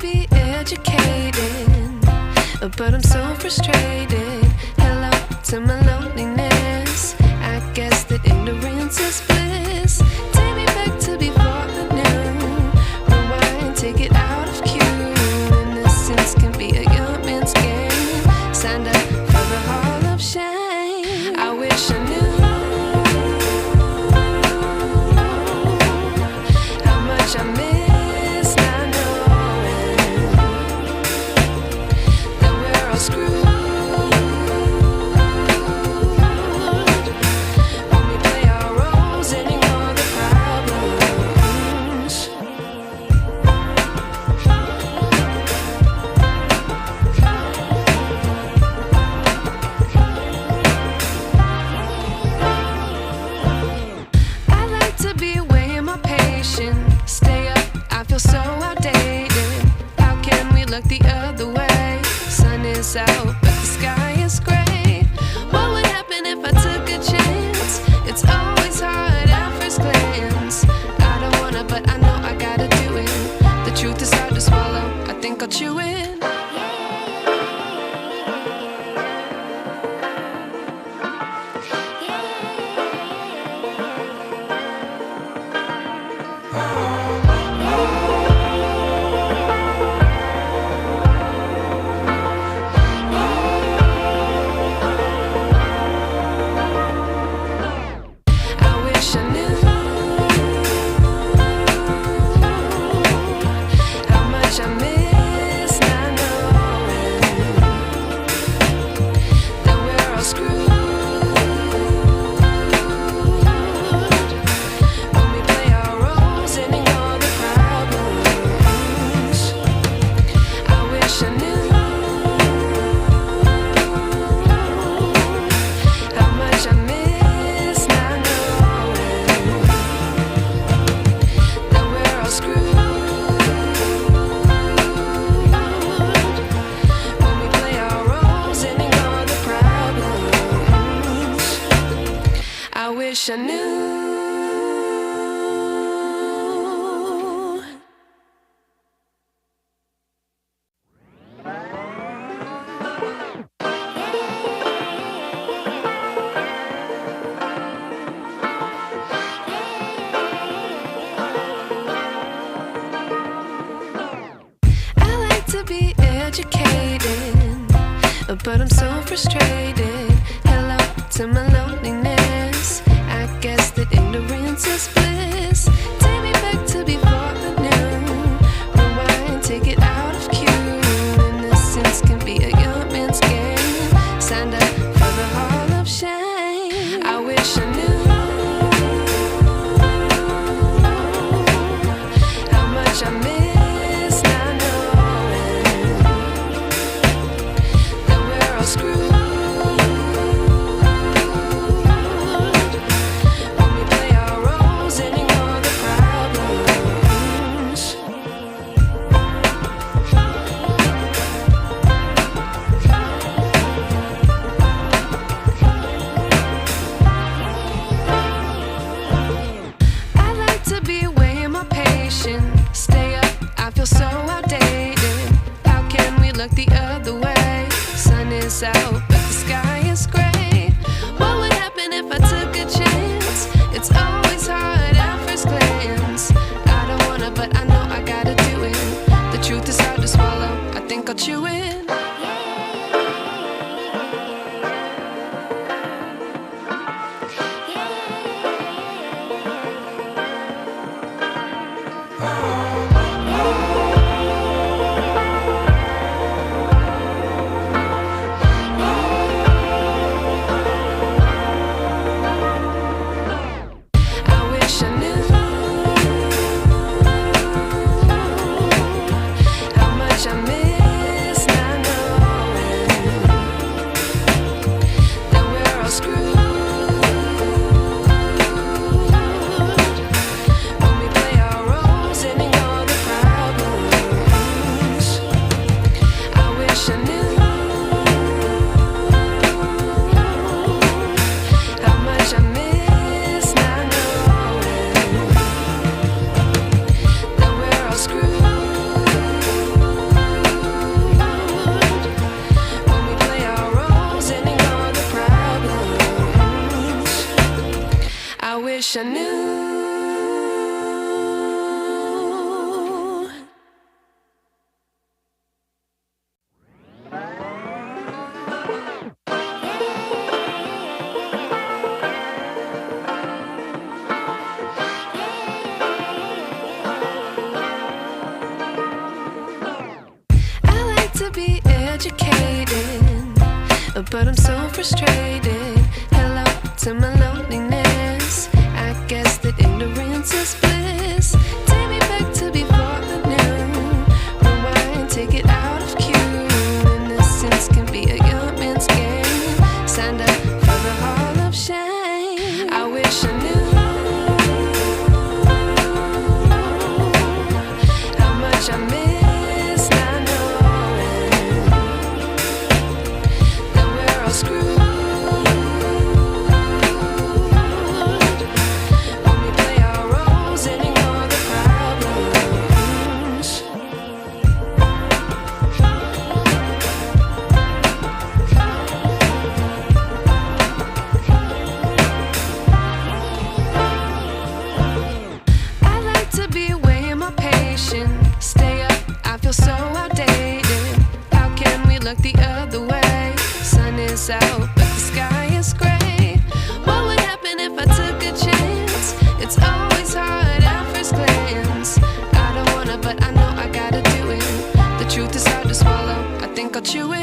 be educated, but I'm so frustrated. Hello to my loneliness. I guess that ignorance is bliss. Take me back to before the noon. Rewind, take it out of cue. Innocence can be a young man's game. Signed up for the hall of shame. I wish I knew how much I miss not knowing that we're all screwed. Stay up, I feel so outdated. How can we look the other way? Sun is out, but the sky is gray. What would happen if I took a chance? It's always hard at first glance. I don't wanna, but I know I gotta do it. The truth is hard to swallow, I think I'll chew it. I wish I knew. I like to be educated, but I'm so frustrated. Hello to my loneliness. I guess that ignorance is bliss. Take me back to before the noon. Rewind, take it out of cue. Innocence can be a young man's game. Signed up for the hall of shame. I wish I knew how much I miss not knowing that we're all screwed. Stay up, I feel so outdated. How can we look the other way? Sun is out, but the sky is gray. What would happen if I took a chance? It's always hard at first glance. I don't wanna, but I know I gotta do it. The truth is hard to swallow, I think I'll chew it. screwed. be educated, but I'm so frustrated. Hello to my loneliness. I guess that ignorance is bliss. Take me back to before I knew. Rewind, take it out of cue. Innocence can be a young man's game. Signed up for the hall of shame. I wish I knew how much I miss not knowing that we're all screwed when we play our roles and ignore the problems. I like to be away in my patience. Stay up, I feel so outdated. How can we look the other way? Sun is out, but the sky is gray. What would happen if I took a chance? It's always hard at first glance. I don't wanna, but I know I gotta do it. The truth is hard to swallow, I think I'll chew it.